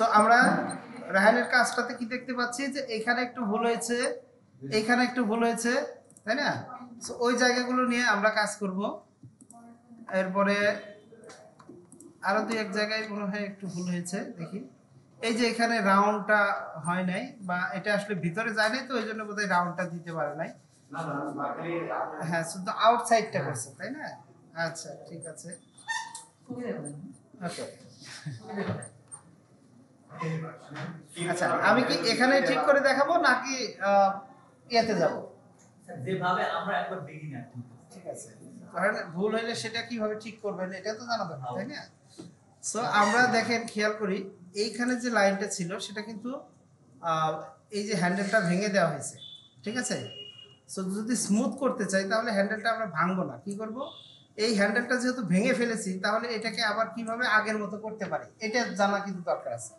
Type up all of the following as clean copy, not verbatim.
So আমরা রাহানের কাজটাতে কি দেখতে পাচ্ছি যে এখানে একটু ভুল হয়েছে, এইখানে একটু ভুল হয়েছে, তাই না? সো ওই জায়গাগুলো নিয়ে আমরা কাজ করব। এরপরে আরো দুই এক জায়গায় মনে হয় একটু ভুল হয়েছে, দেখি। এই যে এখানে রাউন্ডটা হয় নাই, বা এটা আসলে ভিতরে যায় নাই, তো ওই জন্য বোধহয় রাউন্ডটা দিতে পারে নাই। হ্যাঁ, শুধু আউটসাইডটা করছে, তাই না? আচ্ছা, ঠিক আছে, ওকে। আচ্ছা, আমি কি এখানে ঠিক করে দেখাবো নাকি ইয়েতে যাব? যেভাবে আমরা একবার দেখি না, ঠিক আছে, কারণ ভুল হইলে সেটা কিভাবে ঠিক করবেন এটা তো জানা দরকার, তাই না? সো আমরা দেখেন, খেয়াল করি, এইখানে যে লাইনটা ছিল সেটা কিন্তু এই যে হ্যান্ডেলটা ভেঙে দেওয়া হয়েছে, ঠিক আছে? সো যদি স্মুথ করতে চাই তাহলে হ্যান্ডেলটা আমরা ভাঙবো না, কি করব, এই হ্যান্ডেলটা যেহেতু ভেঙে ফেলেছি তাহলে এটাকে আবার কিভাবে আগের মতো করতে পারি এটা জানা কিন্তু দরকার আছে।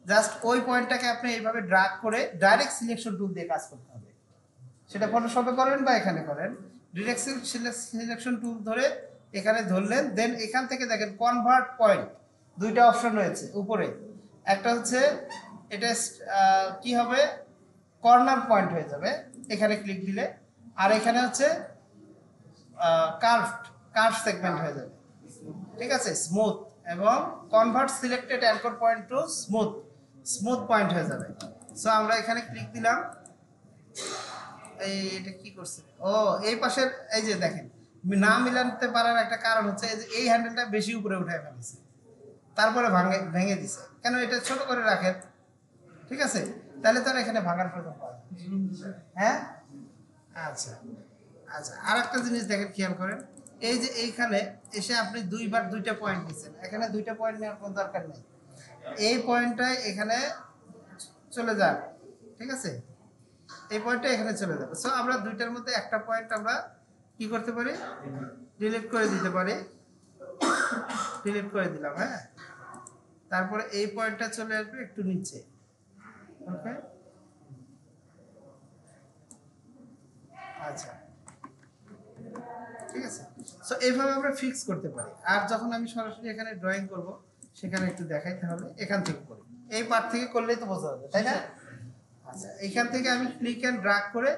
জাস্ট ওই পয়েন্টটাকে আপনি এইভাবে ড্র্যাগ করে ডাইরেক্ট সিলেকশন টুল দিয়ে কাজ করতে হবে। সেটা ফটোশপে করেন বা এখানে করেন, ডিরেক্ট সিলেকশন টুল ধরে এখানে ধরলেন, দেন এখান থেকে দেখেন কনভার্ট পয়েন্ট, দুইটা অপশন রয়েছে উপরে। একটা হচ্ছে এটা কি হবে, কর্নার পয়েন্ট হয়ে যাবে এখানে ক্লিক দিলে, আর এখানে হচ্ছে কার্ভ সেগমেন্ট হয়ে যাবে, ঠিক আছে, স্মুথ, এবং convert selected anchor point to smooth point হয়ে যাবে। সো আমরা এখানে ক্লিক দিলাম, এটা কি করছে, ও এই পাশের এই যে দেখেন না মিলাতে পারার একটা কারণ হচ্ছে এই হ্যান্ডেলটা বেশি উপরে উঠায় ফেলেছে, তারপরে ভেঙে দিছে। কেন এটা ছোট করে রাখেন, ঠিক আছে, তাহলে তো এখানে ভাঙার প্রয়োজন পড়ে না। হ্যাঁ, আচ্ছা আচ্ছা, আর একটা জিনিস দেখেন, খেয়াল করেন, এই যে এইখানে এসে আপনি দুইবার দুইটা পয়েন্ট দিচ্ছেন, এখানে দুইটা পয়েন্ট নেওয়ার কোনো দরকার নেই, এই পয়েন্টটাই এখানে চলে যান, ঠিক আছে, এই পয়েন্টটা এখানে চলে যাবে। সো আমরা দুইটার মধ্যে একটা পয়েন্ট আমরা কি করতে পারি, ডিলিট করে দিতে পারি, ডিলিট করে দিলাম। হ্যাঁ, তারপরে এই পয়েন্টটা চলে আসবে একটু নিচে, ওকে, আচ্ছা, ঠিক আছে। সো এইভাবে আমরা ফিক্স করতে পারি। আর যখন আমি সরাসরি এখানে ড্রয়িং করব সেখানে একটু দেখাইতে হবে, এখান থেকে করি, এই পার্ট থেকে করলেই তো বোঝা যাবে, তাই না? আচ্ছা, এখান থেকে আমি ক্লিক এন্ড ড্র্যাগ করে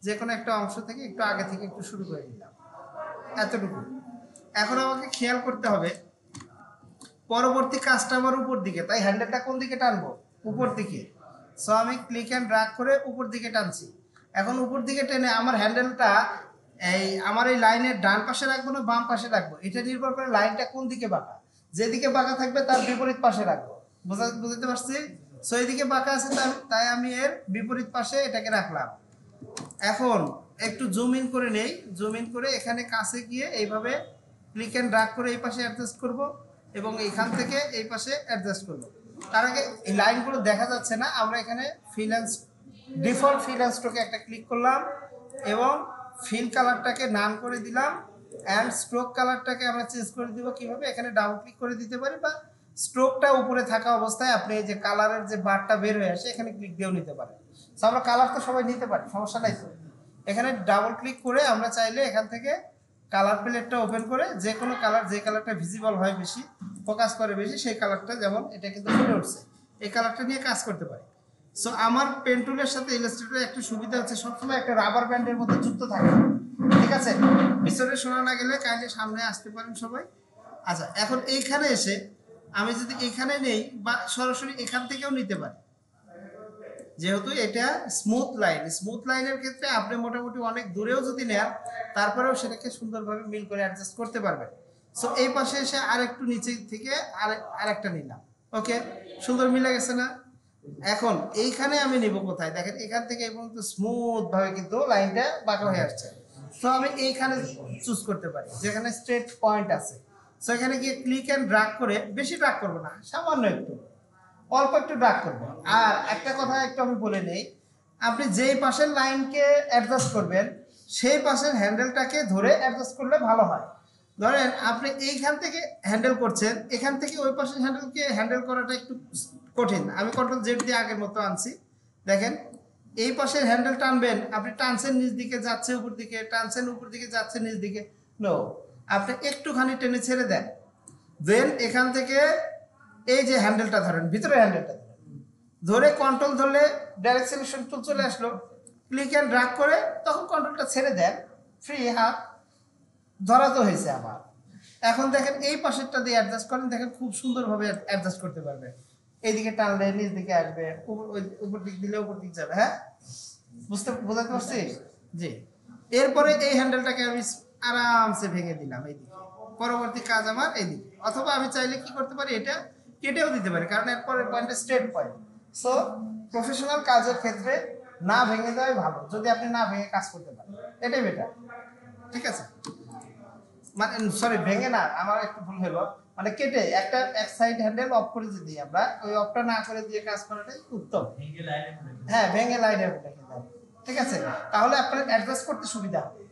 যে কোনো একটা অংশ থেকে একটু আগে থেকে একটু শুরু করে দিলাম, এতটুকু। এখন আমাকে খেয়াল করতে হবে পরবর্তী কাজটা আমার উপর দিকে, তাই হ্যান্ডেলটা কোন দিকে টানবো, উপর দিকে। সো আমি ক্লিক এন্ড ড্র্যাগ করে উপর দিকে টানছি। এখন উপর দিকে টেনে আমার হ্যান্ডেলটা আমার এই লাইনের ডান পাশে রাখবো না বাম পাশে রাখবো, এটা নির্ভর করে লাইনটা কোন দিকে বাঁকা। যেদিকে বাঁকা থাকবে তার বিপরীত পাশে রাখবো, বুঝতে পারছি? সো এইদিকে বাঁকা আছে, তাই আমি এর বিপরীত পাশে এটাকে রাখলাম। এখন একটু জুম ইন করে নেই, জুম ইন করে এখানে কাছে গিয়ে এইভাবে ক্লিক এন্ড ড্র্যাগ করে এই পাশে অ্যাডজাস্ট করব, এবং এখান থেকে এই পাশে অ্যাডজাস্ট করব। তার আগে এই লাইনগুলো দেখা যাচ্ছে না, আমরা এখানে ডিফল্ট ফিল অ্যান্ড স্ট্রোকে একটা ক্লিক করলাম, এবং ফিল কালারটাকে নান করে দিলাম, অ্যান্ড স্ট্রোক কালারটাকে আমরা চেঞ্জ করে দিব। কিভাবে, এখানে ডাবল ক্লিক করে দিতে পারি, বা স্ট্রোকটা উপরে থাকা অবস্থায় আপনি এই যে কালারের যে বারটা বের হয়ে আসে এখানে ক্লিক দিয়েও নিতে পারেন। আমরা কালার তো সবাই নিতে পারি, সমস্যা নাই তো। এখানে ডাবল ক্লিক করে আমরা চাইলে এখান থেকে কালার প্যালেটটা ওপেন করে যে কোনো কালার, যে কালারটা ভিজিবল হয় বেশি, ফোকাস করে বেশি, সেই কালারটা, যেমন এটা কিন্তু ফুটে উঠছে, এই কালারটা নিয়ে কাজ করতে পারি। সো আমার পেন টুলের সাথে ইলাস্ট্রেটরের একটা সুবিধা হচ্ছে সবসময় একটা রাবার ব্যান্ডের মধ্যে যুক্ত থাকে, ঠিক আছে? পিছনে শোনা না গেলে কাইন্ডলি সামনে আসতে পারেন সবাই। আচ্ছা, এখন এইখানে এসে আমি যদি এখানে নেই, বা সরাসরি এখান থেকেও নিতে পারি, যেহেতু এটা স্মুথ লাইনের ক্ষেত্রে আপনি মোটামুটি অনেক দূরেও যদি নেন তারপরেও সেটাকে সুন্দরভাবে মিল করে অ্যাডজাস্ট করতে পারবেন। সো এই পাশে এসে আর একটু নিচে থেকে আরেকটা নিলাম, ওকে, সুন্দর মিলে গেছে না? এখন এইখানে আমি নিব কোথায়, দেখেন এখান থেকে এই পর্যন্ত স্মুথ ভাবে কিন্তু লাইনটা বাঁকা হয়ে আসছে। সো আমি এইখানে চুজ করতে পারি যেখানে স্ট্রেট পয়েন্ট আছে। সো এখানে গিয়ে ক্লিক এন্ড ড্র্যাগ করে, বেশি ড্র্যাগ করবো না, সামান্য একটু, অল্প একটু ড্র্যাগ করবো। আর একটা কথা একটু আমি বলে নেই, আপনি যেই পাশের লাইনকে অ্যাডজাস্ট করবেন সেই পাশের হ্যান্ডেলটাকে ধরে অ্যাডজাস্ট করলে ভালো হয়। ধরেন আপনি এইখান থেকে হ্যান্ডেল করছেন, এখান থেকে ওই পাশের হ্যান্ডেলকে হ্যান্ডেল করাটা একটু কঠিন। আমি কন্ট্রোল জেড দিয়ে আগের মতো আনছি, দেখেন এই পাশের হ্যান্ডেল টানবেন, আপনি টানছেন নিচ দিকে যাচ্ছে উপর দিকে, টানছেন উপর দিকে যাচ্ছে নিচ দিকে, নো, আপনি একটুখানি টেনে ছেড়ে দেন, দেন এখান থেকে এই যে হ্যান্ডেলটা ধরেন, ভিতরে হ্যান্ডেলটা ধরে কন্ট্রোল ধরলে ডাইরেক্ট সিলেকশন টুল চলে আসলো, ক্লিক অ্যান্ড ড্র্যাগ করে তখন কন্ট্রোলটা ছেড়ে দেন, ফ্রি হাত ধরা তো হয়েছে আমার। এখন দেখেন এই পাশেরটা দিয়ে অ্যাডজাস্ট করেন, দেখেন খুব সুন্দরভাবে অ্যাডজাস্ট করতে পারবেন। এইদিকে টানলে নিচ দিকে আসবে, উপর দিক দিলে উপর দিক যাবে। হ্যাঁ, বোঝাতে পারছি? জি। এরপরে এই হ্যান্ডেলটাকে আমি আরামসে ভেঙে দিলাম এইদিকে, পরবর্তী কাজ আমার এইদিকে। অথবা আমি চাইলে কি করতে পারি, এটা কেটেও দিতে পারি, কারণ এরপরের পয়েন্টটা স্ট্রেট পয়েন্ট। সো প্রফেশনাল কাজের ক্ষেত্রে না ভেঙে দেওয়াই ভালো, যদি আপনি না ভেঙে কাজ করতে পারেন, এটাই বেটার। ঠিক আছে, মানে সরি ভেঙে না, আমার একটু ভুল হলো, মানে কেটে একটা এক সাইড হ্যান্ডেল অফ করে যদি আমরা ওই অফটা না করে দিয়ে কাজ করাটাই উত্তম। হ্যাঁ, ভেঙে লাইনের রেখে দেন। ঠিক আছে, তাহলে আপনার অ্যাডজাস্ট করতে সুবিধা হবে।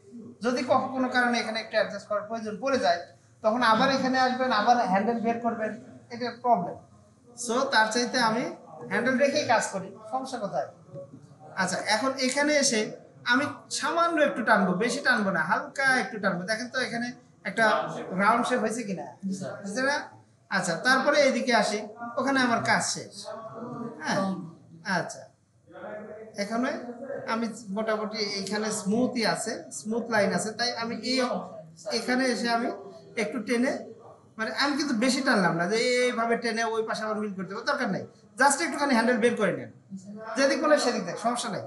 যদি কোনো কারণে এখানে একটু অ্যাডজাস্ট করার প্রয়োজন পড়ে যায়, তখন আবার এখানে আসবেন, আবার হ্যান্ডেল বের করবেন, এটা প্রবলেম। সো তার চাইতে আমি হ্যান্ডেল রেখেই কাজ করি, সমস্যা কোথায়? আচ্ছা, এখন এখানে এসে আমি সামান্য একটু টানবো, বেশি টানবো না, হালকা একটু টানবো। দেখেন তো এখানে একটা রাউন্ড শেপ হয়েছে কিনা, বুঝতে না? আচ্ছা, তারপরে এইদিকে আসি, ওখানে আমার কাজ শেষ। হ্যাঁ, আচ্ছা, এখানে আমি মোটামুটি এইখানে স্মুথই আছে, স্মুথ লাইন আছে, তাই আমি এখানে এসে আমি একটু টেনে, মানে আমি কিন্তু বেশি টানলাম না যে এইভাবে টেনে ওই পাশে আবার মিল করতে হবে, দরকার নেই। জাস্ট একটুখানি হ্যান্ডেল বের করে নেন, যেদিক বলে সেদিক দেখ, সমস্যা নেই।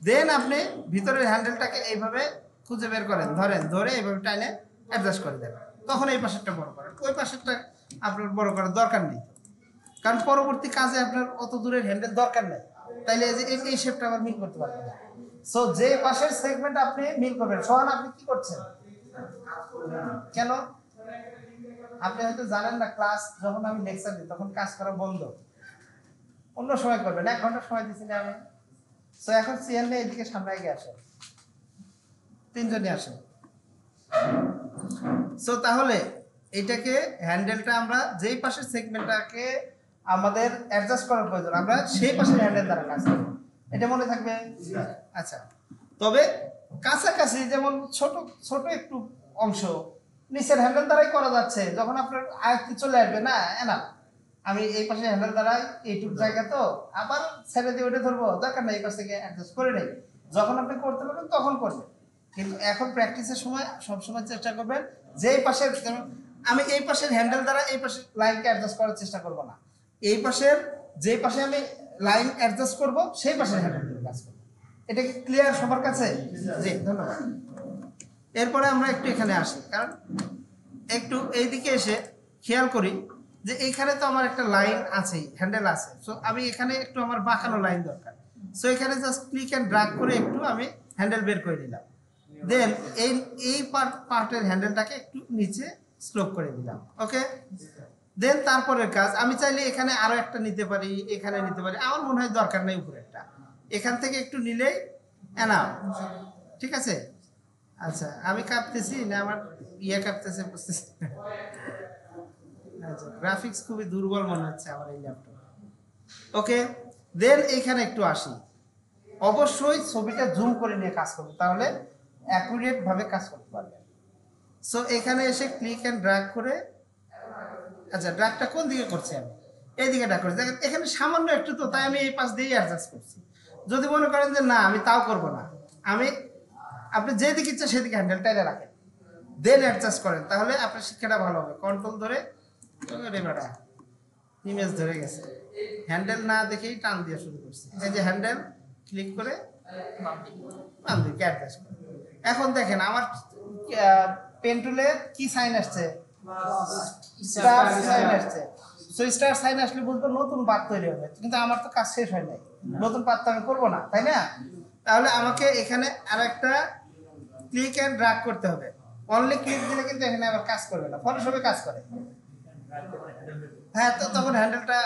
দেন আপনি ভিতরের হ্যান্ডেলটাকে এইভাবে খুঁজে বের করেন, ধরে এইভাবে টাইনে অ্যাডজাস্ট করে দেন। তখন এই পাশেরটা বড় করেন, ওই পাশেরটা আপনার বড় করার দরকার নেই, কারণ পরবর্তী কাজে আপনার অত দূরের হ্যান্ডেল দরকার নেই। তাইলে এই যে এই শেপটা আবার মিল করতে পারবেন না। সো যে পাশের সেগমেন্ট আপনি মিল করবেন, সোহান আপনি কি করছেন? কেন? আপনি হয়তো জানেন না, ক্লাস যখন আমি লেকচার দিই তখন কাজ করা বন্ধ, অন্য সময় করবেন। 1 ঘন্টা সময় দিচ্ছি না আমি। সো এখন সিএল নিয়ে এদিকে সামনে এগিয়ে আসেন, 3 জনই আসেন। সো তাহলে এটাকে হ্যান্ডেলটা আমরা যেই পাশের সেগমেন্টটাকে আমাদের অ্যাডজাস্ট করার প্রয়োজন, আমরা সেই পাশের হ্যান্ডেল দ্বারা কাজ করি, এটা মনে থাকবে? আচ্ছা, তবে কাছাকাছি যেমন ছোট ছোট একটু অংশ নিচের হ্যান্ডেল দ্বারাই করা যাচ্ছে, যখন আপনার আয়ত্তে চলে আসবে না, না আমি এই পাশে হ্যান্ডেল দ্বারাই এইটুকু জায়গা তো আবার ছেড়ে দিয়ে ওটা ধরবো, দরকার নেই, এই পাশ থেকে অ্যাডজাস্ট করে নেই। যখন আপনি করতে পারবেন তখন করবেন, কিন্তু এখন প্র্যাকটিসের সময় সবসময় চেষ্টা করবেন যে এই পাশের, আমি এই পাশের হ্যান্ডেল দ্বারা এই পাশের লাইনকে অ্যাডজাস্ট করার চেষ্টা করব না, এই পাশের যে পাশে আমি লাইন অ্যাডজাস্ট করব সেই পাশের হ্যান্ডেল দিয়ে কাজ করব। এটা কি ক্লিয়ার সবার কাছে? জি, ধন্যবাদ। এরপরে আমরা একটু এখানে আসি, কারণ একটু এইদিকে এসে খেয়াল করি যে এইখানে তো আমার একটা লাইন আছে, হ্যান্ডেল আছে। সো আমি এখানে একটু আমার বাঁকানো লাইন দরকার। সো এখানে জাস্ট ক্লিক অ্যান্ড ড্র্যাগ করে একটু আমি হ্যান্ডেল বের করে দিলাম। দেন এই পার্টের হ্যান্ডেলটাকে একটু নিচে স্লোপ করে দিলাম। ওকে, দেন তারপরের কাজ আমি চাইলে এখানে আরো একটা নিতে পারি, এখানে নিতে পারি, আমার মনে হয় দরকার নেই উপরেরটা, এখান থেকে একটু নিলেই এনাফ। ঠিক আছে? আচ্ছা, আমি কাঁপতেছি না আমার কাঁপতেছে, বুঝতেছি। আচ্ছা, গ্রাফিক্স খুবই দুর্বল মনে হচ্ছে আমার এই ল্যাপটপ। ওকে, দেন এইখানে একটু আসি। অবশ্যই ছবিটা জুম করে নিয়ে কাজ করবে, তাহলে অ্যাকুরেট ভাবে কাজ করতে পারবে। সো এখানে এসে ক্লিক অ্যান্ড ড্র্যাগ করে, আচ্ছা ড্র্যাগটা কোন দিকে করছি আমি? এই দিকে ড্র্যাগ করছি, দেখেন এখানে সামান্য একটু তো, তাই আমি এই পাশ দিয়েই অ্যাডজাস্ট করছি। যদি মনে করেন যে না আমি তাও করব না, আমি আপনি যেদিকে ইচ্ছা সেদিকে হ্যান্ডেলটা রাখেন, দেন অ্যাডজাস্ট করেন, তাহলে আপনার শিক্ষাটা ভালো হবে। কন্ট্রোল ধরে ইমেজ ধরে গেছে, হ্যান্ডেল না দেখেই টান দিয়ে শুরু করছি। এই যে হ্যান্ডেল ক্লিক করে বাম দিকে অ্যাডজাস্ট করেন। এখন দেখেন আমার পেন টুলে কি সাইন আসছে? স্টার সাইন আসছে। সো স্টার সাইন আসলে বুঝবো নতুন পাত তৈরি হবে, কিন্তু আমার তো কাজ শেষ হয় নাই, নতুন পাত তো আমি করবো না, তাই না? তাহলে আমাকে এখানে আরেকটা ক্লিক অ্যান্ড ড্র্যাগ করতে হবে। অনলি ক্লিক দিলে কিন্তু এখানে আবার কাজ করবে না, ফটোশপে কাজ করে। হ্যাঁ, তো তখন হ্যান্ডেলটা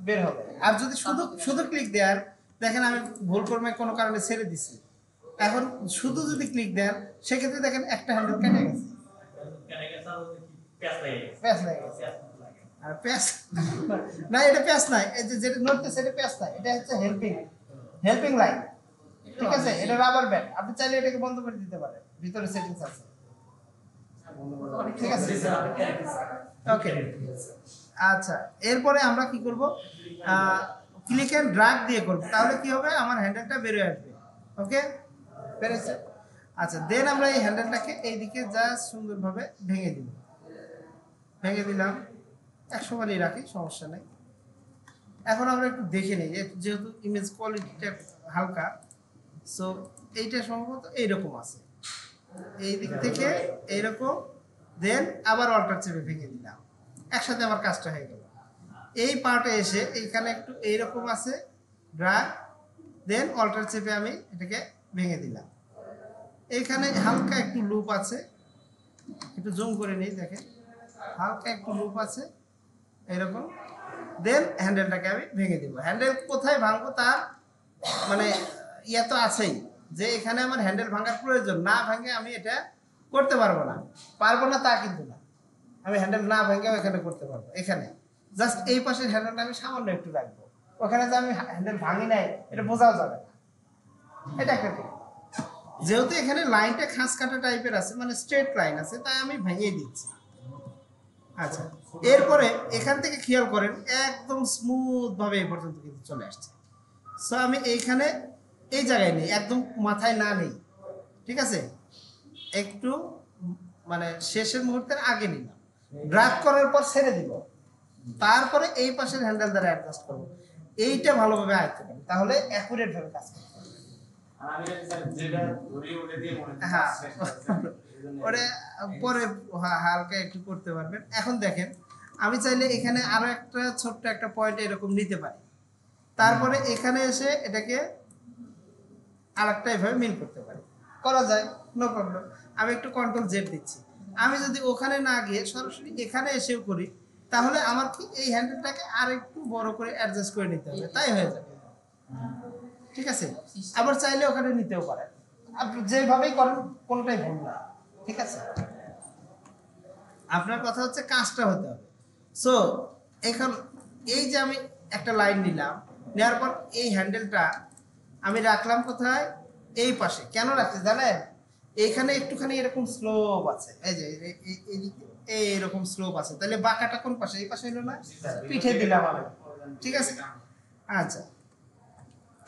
বের হবে। আর যদি শুধু শুধু ক্লিক দেন, দেখেন আমি ভুল ক্রমে কোনো কারণে ছেড়ে দিছি, এখন শুধু যদি ক্লিক দেন সেক্ষেত্রে দেখেন একটা হ্যান্ডেল কেটে গেছে, প্যাচ লেগে গেছে। আর প্যাচ না, এটা প্যাচ নাই, এই যে যেটা নড়তেছে এটা প্যাচ নাই, এটা হচ্ছে হেল্পিং লাইন। ঠিক আছে, এটা রাবার ব্যান্ড, আপনি চাইলে এটাকে বন্ধ করে দিতে পারেন, ভিতরে সেটিংস আছে। ঠিক আছে, ওকে। আচ্ছা, এরপরে আমরা কি করব, ক্লিক এন্ড ড্র্যাগ দিয়ে করব, তাহলে কি হবে আমার হ্যান্ডেলটা বেরিয়ে আসবে। ওকে, বেরিয়েছে। আচ্ছা, দেন আমরা এই হ্যান্ডেলটাকে এইদিকে জাস্ট সুন্দরভাবে ভেঙে দিব, ভেঙে দিলাম, 100 বারই রাখি, সমস্যা নেই। এখন আমরা একটু দেখে নিই, যেহেতু ইমেজ কোয়ালিটিটা হালকা, সো এইটা সম্ভবত এইরকম আছে, এই দিক থেকে এইরকম, দেন আবার অল্টার চেপে ভেঙে দিলাম, একসাথে আমার কাজটা হয়ে গেল। এই পার্টে এসে এইখানে একটু এইরকম আছে, ড্র্যাগ, দেন অল্টার চেপে আমি এটাকে ভেঙে দিলাম। এইখানে হালকা একটু লুপ আছে, একটু জুম করে নিই, দেখেন হালকা একটু লুপ আছে এরকম, দেন হ্যান্ডেলটাকে আমি ভেঙে দিব। হ্যান্ডেল কোথায় ভাঙবো তার মানে ইয়া তো আছেই, যে এখানে আমার হ্যান্ডেল ভাঙার প্রয়োজন, না ভাঙে আমি এটা করতে পারবো না, পারবো না তা কিন্তু না, আমি হ্যান্ডেল না ভেঙেও এখানে করতে পারবো। এখানে জাস্ট এই পাশের হ্যান্ডেলটা আমি সামান্য একটু রাখবো, ওখানে যে আমি হ্যান্ডেল ভাঙি নাই এটা বোঝাও যাবে না, এটা একটা ঠিক। যেহেতু এখানে লাইনটা খাস কাটা টাইপের আছে, মানে স্ট্রেট লাইন আছে, তাই আমি ভেঙে দিচ্ছি। আচ্ছা, এরপরে এখান থেকে খেয়াল করেন একদম স্মুথ ভাবে এই পর্যন্ত কিন্তু চলে আসছে। সো আমি এইখানে এই জায়গায় নেই, একদম মাথায় না নেই, ঠিক আছে, একটু মানে শেষের মুহূর্তের আগে নিলাম, ড্রাগ করার পর ছেড়ে দিব, তারপরে এই পাশের হ্যান্ডেল দ্বারা অ্যাডজাস্ট করবো। এইটা ভালোভাবে আয়ত্ত করেন, তাহলে অ্যাকুরেট ভাবে কাজ করবে। হ্যাঁ, ওরে পরে হালকা একটু করতে পারবেন। এখন দেখেন আমি চাইলে এখানে আরো একটা ছোট্ট একটা পয়েন্ট এরকম নিতে পারি, তারপরে এখানে এসে এটাকে আরেকটা এভাবে মিল করতে পারি, করা যায়, নো প্রবলেম। আমি একটু কন্ট্রোল জেড দিচ্ছি, আমি যদি ওখানে না গিয়ে সরাসরি এখানে এসেও করি, তাহলে আমার কি এই হ্যান্ডেলটাকে আর একটু বড় করে অ্যাডজাস্ট করে নিতে হবে, তাই হয়ে যাবে। ঠিক আছে, আবার চাইলে ওখানে নিতেও পারেন, আপনি যেভাবেই করেন কোনটাই ভুল না, ঠিক আছে। আপনার কথা হচ্ছে কাজটা হতে হবে। সো এখন এই যে আমি একটা লাইন নিলাম, নেওয়ার পর এই হ্যান্ডেলটা আমি রাখলাম কোথায়, এই পাশে। কেন রাখছি জানেন, এইখানে একটুখানি এরকম স্লোপ আছে, এই যে এইরকম স্লোপ আছে, তাহলে বাঁকাটা কোন পাশে, এই পাশে হলো না, পিঠে দিলাম আমি, ঠিক আছে। আচ্ছা,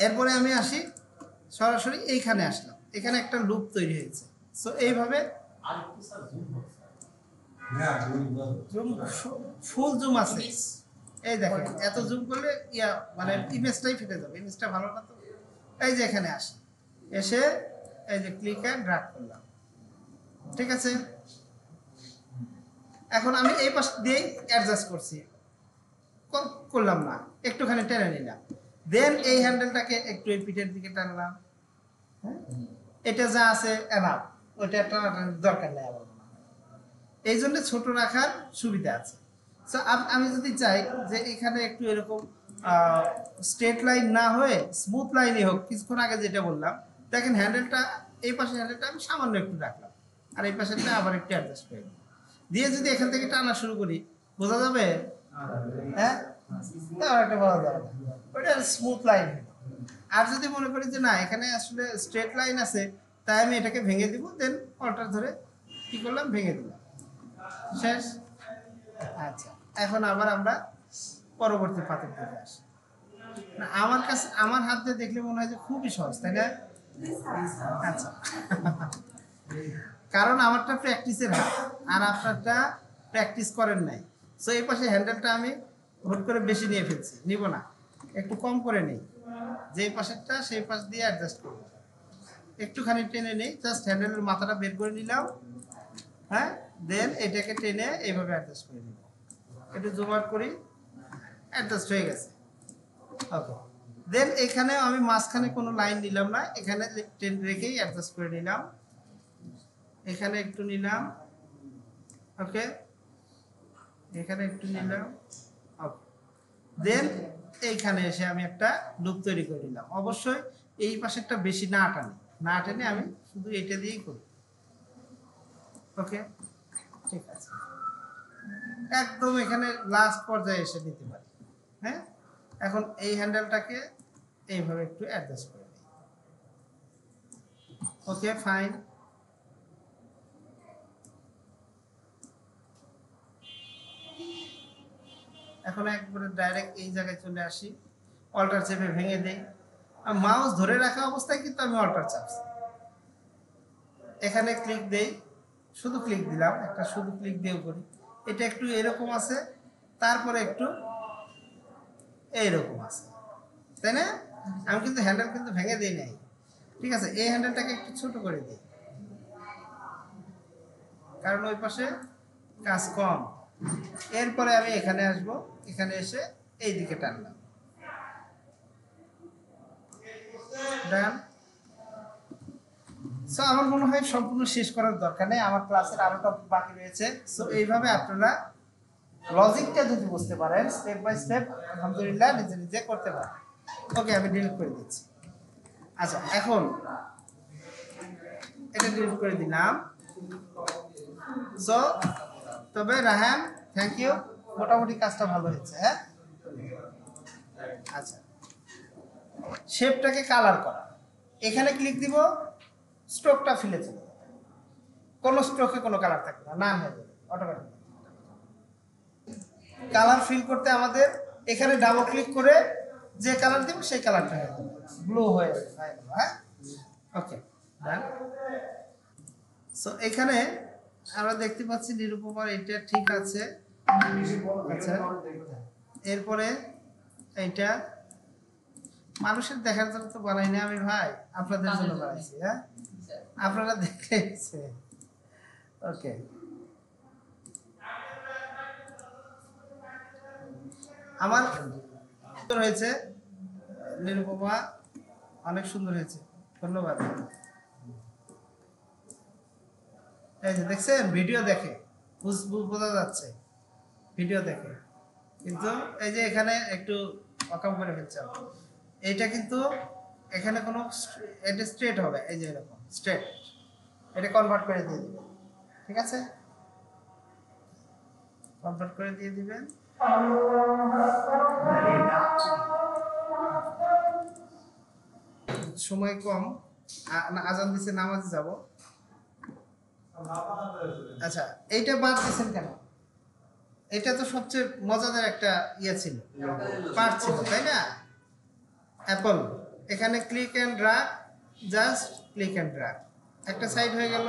এরপরে আমি আসি সরাসরি এইখানে আসলাম, এখানে একটা লুপ তৈরি হয়েছে। সো এইভাবে ফুল জুম আছে, এই দেখেন এত জুম করলে ইয়া মানে ইমেজটাই ফেটে যাবে, ইমেজটা ভালো না তো। এই যে এখানে আসি, এসে এই যে ক্লিক এন্ড ড্র্যাগ করলাম, ঠিক আছে। এখন আমি এই পাশ দিয়েই অ্যাডজাস্ট করছি, করলাম না, একটুখানি টেনে নিলাম, দেন এই হ্যান্ডেলটাকে একটু এই পিঠের দিকে টানলাম, হ্যাঁ, এটা যা আছে এনাফ, ওইটা টানাটানির দরকার নেই আমার মনে হয়, এই জন্য ছোট রাখার সুবিধা আছে। সো আমি যদি চাই যে এখানে একটু এরকম স্ট্রেট লাইন না হয়ে স্মুথ লাইনই হোক, কিছুক্ষণ আগে যেটা বললাম, দেখেন হ্যান্ডেলটা এই পাশের হ্যান্ডেলটা আমি সামান্য একটু রাখলাম, আর এই পাশেরটা আবার একটু অ্যাডজাস্ট করে দিই, দিয়ে যদি এখান থেকে টানা শুরু করি, বোঝা যাবে, হ্যাঁ, তেমন একটা বোঝা যাবে না, ওইটা স্মুথ লাইন। আর যদি মনে করি যে না এখানে আসলে স্ট্রেট লাইন আছে, তাই আমি এটাকে ভেঙে দিব, দেন অল্টার ধরে কি করলাম, ভেঙে দিলাম, শেষ। আচ্ছা, এখন আবার আমরা পরবর্তী পাতের দিকে আসি। না, আমার কাছে আমার হাত দিয়ে দেখলে মনে হয় যে খুবই সহজ, তাই না? আচ্ছা, কারণ আমারটা প্র্যাকটিসের হাত, আর আপনারটা প্র্যাকটিস করেন নাই। সো এই পাশে হ্যান্ডেলটা আমি হুট করে বেশি নিয়ে ফেলছি, নিব না, একটু কম করে নেই, যে পাশেরটা সেই পাশ দিয়ে অ্যাডজাস্ট করব, একটুখানি টেনে নেই, জাস্ট হ্যান্ডেলের মাথাটা বের করে নিলাম, হ্যাঁ, দেন এটাকে টেনে এইভাবে অ্যাডজাস্ট করে নিব, একটু জুম আউট করি, অ্যাডজাস্ট হয়ে গেছে। ওকে, দেন এখানে আমি মাঝখানে কোনো লাইন নিলাম না, এখানে টেন রেখেই অ্যাডজাস্ট করে নিলাম, এখানে একটু নিলাম, ওকে, এখানে একটু নিলাম, ওকে, দেন এইখানে এসে আমি একটা লুপ তৈরি করে নিলাম। অবশ্যই এই পাশেরটা বেশি না টানি, না টেনে আমি শুধু এটা দিয়েই করি, ওকে, ঠিক আছে। একদম এখানে লাস্ট পর্যায়ে এসে নিতে পারি, হ্যাঁ। এখন এই হ্যান্ডেলটাকে এইভাবে একটু অ্যাডজাস্ট করে দিই, ওকে, ফাইন। এখন একবারে ডাইরেক্ট এই জায়গায় চলে আসি, অল্টার চেপে ভেঙে দেই। আর মাউস ধরে রাখা অবস্থায় কিন্তু আমি অল্টার চাপছি। এখানে ক্লিক দেই, শুধু ক্লিক দিলাম, একটা শুধু ক্লিক দিয়েও করি। এটা একটু এরকম আছে, তারপরে একটু এইরকম আছে, তাই না? আমি কিন্তু হ্যান্ডেল কিন্তু ভেঙে দিই নাই, ঠিক আছে? এই হ্যান্ডেলটাকে একটু ছোট করে দিই, কারণ ওই পাশে কাজ কম। এরপরে আমি এখানে আসব, এখানে এসে এই দিকে টানলাম, ডান। সো আমার মনে হয় সম্পূর্ণ শেষ করার দরকার নেই, আমার ক্লাসের আরো টপিক বাকি রয়েছে। সো এইভাবে আপনারা লজিকটা যদি বুঝতে পারেন, স্টেপ বাই স্টেপ আলহামদুলিল্লাহ নিজে নিজে করতে পারেন। ওকে, আমি ডিলিট করে দিচ্ছি। আচ্ছা, এখন এটা ডিলিট করে দিলাম। সো তবে রাহান, থ্যাংক ইউ, মোটামুটি কাজটা ভালো হয়েছে। হ্যাঁ, আচ্ছা, শেপটাকে কালার করা, এখানে ক্লিক দিব, স্ট্রোকটা ফিলে চলে যাবে, কোনো স্ট্রোকে কোনো কালার থাকবে না, নাম হয়ে যাবে অটোমেটিক। কালার ফিল করতে আমাদের এখানে ডাবল ক্লিক করে যে কালার দিব সেই কালারটা হয়ে যাবে, ব্লু হয়ে যাবে। হ্যাঁ, ওকে, ডান। সো এখানে আমরা দেখতে পাচ্ছি নিরুপমার এটা ঠিক আছে। আচ্ছা, এরপরে এইটা মানুষের দেখার জন্য তো বানাই না আমি ভাই, আপনাদের জন্য বানাইছি। হ্যাঁ, আপনারা দেখেছে। ওকে, আমার সুন্দর হয়েছে নিরুপমা, অনেক সুন্দর হয়েছে, ধন্যবাদ। এই যে দেখছেন, ভিডিও দেখে বোঝা যাচ্ছে, ভিডিও দেখে। কিন্তু এই যে এখানে একটু অকাম করে ফেলছে, এইটা কিন্তু এখানে কোনো এটা স্ট্রেট হবে, এই যে এরকম স্ট্রেট, এটা কনভার্ট করে দিয়ে দিবেন, ঠিক আছে? কনভার্ট করে দিয়ে দিবেন। সময় কম, আজান দিছে, নামাজে যাব। আচ্ছা, এইটা বাদ দিয়েছেন কেন? এটা তো সবচেয়ে মজাদার একটা ইয়ে ছিল, পার্ট ছিল, তাই না? অ্যাপল, এখানে click and drag, just click and drag, একটা সাইড হয়ে গেল।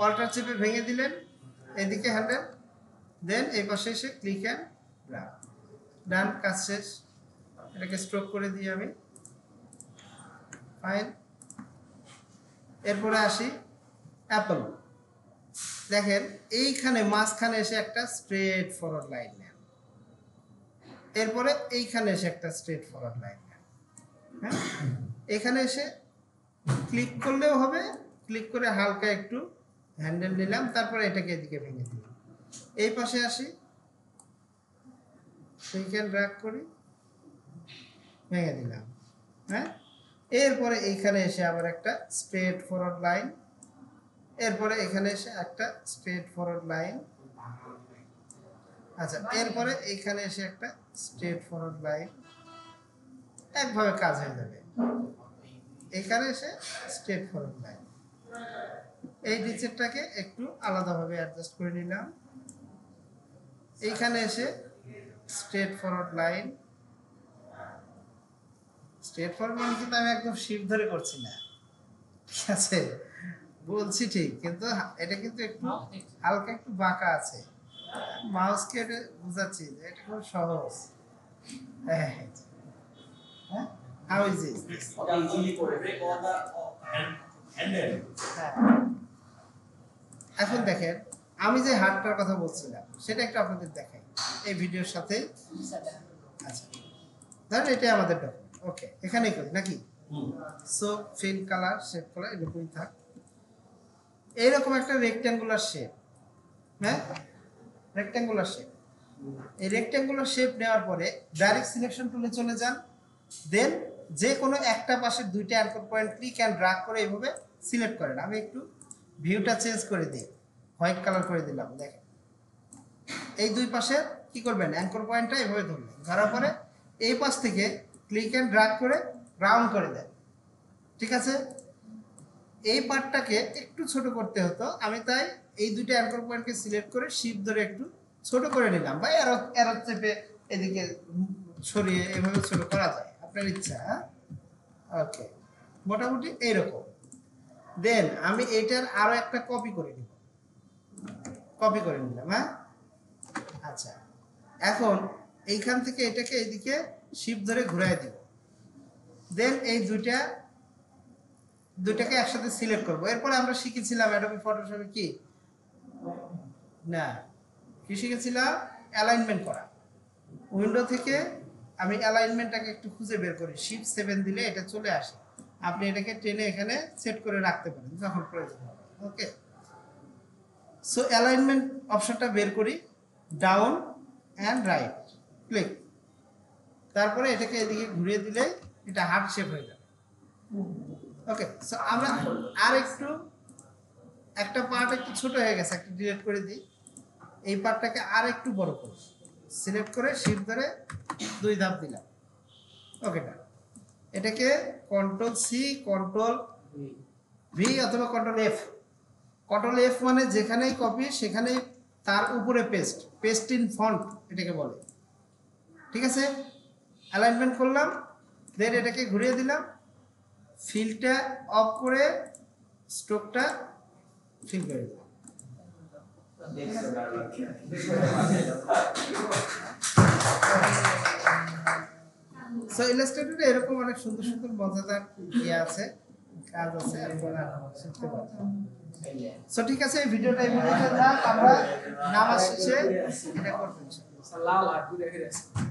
অল্টার চেপে ভেঙে দিলেন, এদিকে হ্যান্ডেল, দেন এই পাশে এসে ক্লিক অ্যান্ড ড্র্যাগ, ডান, কাজ শেষ। এটাকে স্ট্রোক করে দিই আমি, ফাইন। এরপরে আসি অ্যাপল, দেখেন এইখানে মাঝখানে এসে একটা স্ট্রেট ফরওয়ার্ড লাইন নেন, এরপরে এইখানে এসে একটা স্ট্রেট ফরওয়ার্ড লাইন নেন। হ্যাঁ, এখানে এসে ক্লিক করলেও হবে, ক্লিক করে হালকা একটু হ্যান্ডেল নিলাম, তারপরে এটাকে এদিকে ভেঙে দিলাম। এই পাশে আসি, সেইখানে ড্র্যাগ করি, ভেঙে দিলাম। হ্যাঁ, এরপরে এইখানে এসে আবার একটা স্ট্রেট ফরওয়ার্ড লাইন, এরপরে এখানে এসে একটা স্ট্রেট ফরওয়ার্ড লাইন। আচ্ছা, এরপরে এইখানে এসে একটা স্ট্রেট ফরওয়ার্ড লাইন, একভাবে কাজ হয়ে যাবে। এখানে এসে স্ট্রেট ফরওয়ার্ড লাইন, এই নিচেরটাকে একটু আলাদাভাবে অ্যাডজাস্ট করে নিলাম। এইখানে এসে straight forward line, straight forward line কিন্তু আমি একদম শিপ ধরে করছি না, ঠিক আছে? বলছি ঠিক, কিন্তু এটা কিন্তু একটু হালকা একটু বাঁকা আছে। মাউসকে এটা বুঝাচ্ছি যে এটা খুব সহজ। হ্যাঁ, হ্যাঁ, হাউ ইজ ইট? হ্যাঁ, এখন দেখেন আমি যে হাতটার কথা বলছিলাম সেটা একটু আপনাদের দেখাই এই ভিডিওর সাথে। আচ্ছা, ধরেন এটাই আমাদের ডকুমেন্ট, ওকে, এখানেই করি নাকি? So fill colour, shape colour এরকমই থাক। এইরকম একটা রেক্ট্যাঙ্গুলার শেপ, হ্যাঁ, রেক্ট্যাঙ্গুলার শেপ। এই রেক্ট্যাঙ্গুলার শেপ নেওয়ার পরে ডাইরেক্ট সিলেকশন টুলে চলে যান, দেন যে কোনো একটা পাশের দুইটা anchor point click and drag করে এইভাবে সিলেক্ট করেন। আমি একটু ভিউটা চেঞ্জ করে দিই, হোয়াইট কালার করে দিলাম। দেখেন এই দুই পাশে কি করবেন, অ্যাঙ্কর পয়েন্টটা এভাবে ধরবেন, ধরার পরে এই পাশ থেকে ক্লিক অ্যান্ড ড্র্যাগ করে রাউন্ড করে দেন, ঠিক আছে? এই পার্টটাকে একটু ছোট করতে হতো, আমি তাই এই দুইটা অ্যাঙ্কর পয়েন্টকে সিলেক্ট করে শিপ ধরে একটু ছোট করে নিলাম, বা এরো চেপে এদিকে সরিয়ে এভাবে ছোট করা যায়, আপনার ইচ্ছা। ওকে, মোটামুটি এইরকম। দেন আমি এটার আরো একটা কপি করে নিব, কপি করে নিলাম। হ্যাঁ, আচ্ছা, এখন এইখান থেকে এটাকে এইদিকে শিফট ধরে ঘুরাই দিব। দেন এই দুইটাকে একসাথে সিলেক্ট করব। এরপরে আমরা শিখেছিলাম অ্যাডোবি ফটোশপে কি শিখেছিলাম? অ্যালাইনমেন্ট করা। উইন্ডো থেকে আমি অ্যালাইনমেন্টটাকে একটু খুঁজে বের করি, শিফট 7 দিলে এটা চলে আসে। আপনি এটাকে টেনে এখানে সেট করে রাখতে পারেন যখন প্রয়োজন হবে। ওকে, সো অ্যালাইনমেন্ট অপশনটা বের করি, ডাউন অ্যান্ড রাইট ক্লিক। তারপরে এটাকে এদিকে ঘুরিয়ে দিলে এটা হার্ট শেপ হয়ে যাবে। ওকে, সো আমরা আর একটু একটা পার্ট একটু ছোট হয়ে গেছে, একটা ডিলিট করে দিই। এই পার্টটাকে আর একটু বড় করব, সিলেক্ট করে শিফট ধরে 2 ধাপ দিলাম। ওকে, এটাকে কন্ট্রোল সি, কন্ট্রোল ভি অথবা কন্ট্রোল এফ। কন্ট্রোল এফ মানে যেখানেই কপি সেখানেই তার উপরে পেস্ট ইন ফন্ট এটাকে বলে। ঠিক আছে, অ্যালাইনমেন্ট করলাম, দেন এটাকে ঘুরিয়ে দিলাম, ফিলটা অফ করে স্ট্রোকটা ফিল করে দিলাম। সো ইলাস্ট্রেটরে এরকম অনেক সুন্দর সুন্দর মজাদার ইয়ে আছে, কাজ আছে, আপনারা শিখতে পারবেন। সো ঠিক আছে, এই ভিডিওটা এই পর্যন্ত থাক, আমরা নামাজ শেষে এটা করব ইনশাআল্লাহ। সালাম আলাইকুম।